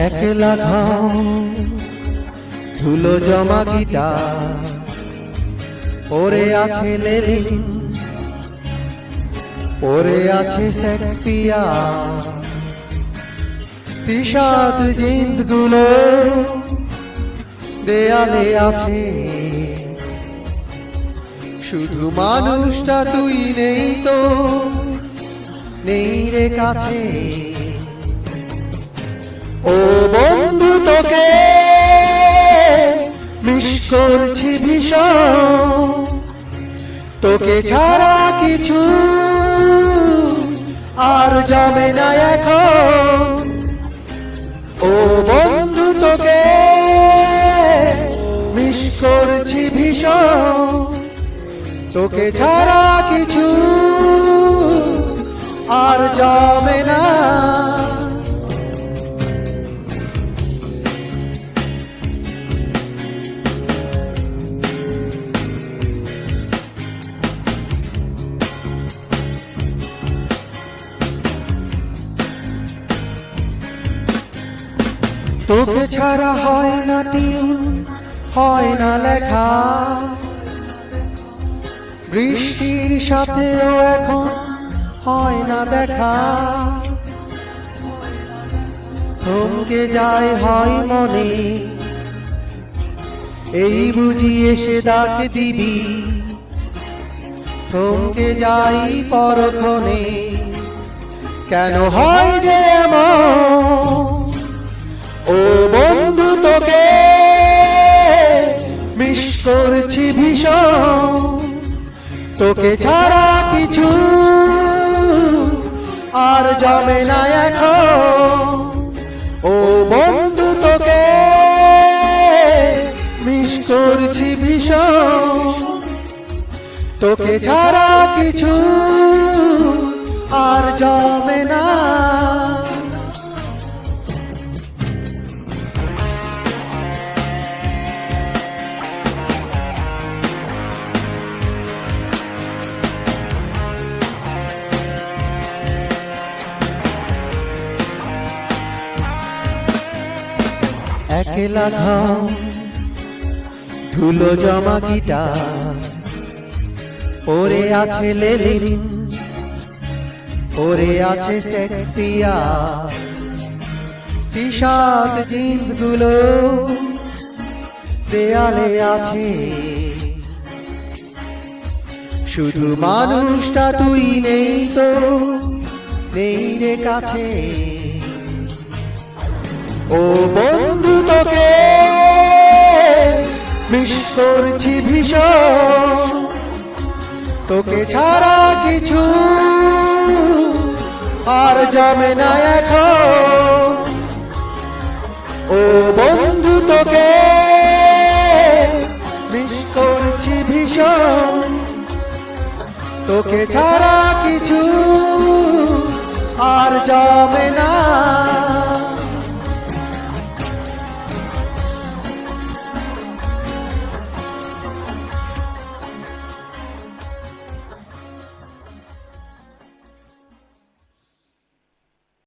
একলা ঘাম ধুলো জমা গিটার পরে আছে লেলিন, পরে আছে শেক্সপিয়ার, টি-শার্ট জিন্স গুলো দেয়ালে আছে। শুধু মানুষটা তুই নেই তো, নেই রে কাছে। ও বন্ধু তোকে মিস করছি ভীষণ, তোকে ছাড়া কিছু আর জমে না এখন। ও বন্ধু তোকে মিস করছি ভীষণ, তোকে ছাড়া কিছু আর জমে না। তোকে ছাড়া হয় না টিউন, হয় না লেখা, বৃষ্টির সাথেও এখন হয় না দেখা। থমকে যায় হয় মনে, এই বুঝি এসে ডাক দিবি। থমকে যাই পরক্ষণে, কেন হয় যে এমন। ও বন্ধু তোকে মিস করছি ভীষণ, তোকে ছাড়া কিছু আর জমে না এখন। ও বন্ধু তোকে মিস করছি ভীষণ, তোকে ছাড়া কিছু আর জমে না। একলা ঘাম ধুলো জমা গিটার পরে আছে লেলিন, পরে আছে শেক্সপিয়ার, টি-শার্ট জিন্স গুলো দেয়ালে আছে। শুধু মানুষটা তুই নেই তো, নেই রে কাছে। ও বন্ধু তোকে মিস করছি ভীষণ, তোকে ছাড়া কিছু আর জমে না এখন। ও বন্ধু তোকে মিস করছি ভীষণ, তোকে ছাড়া কিছু আর জমে না।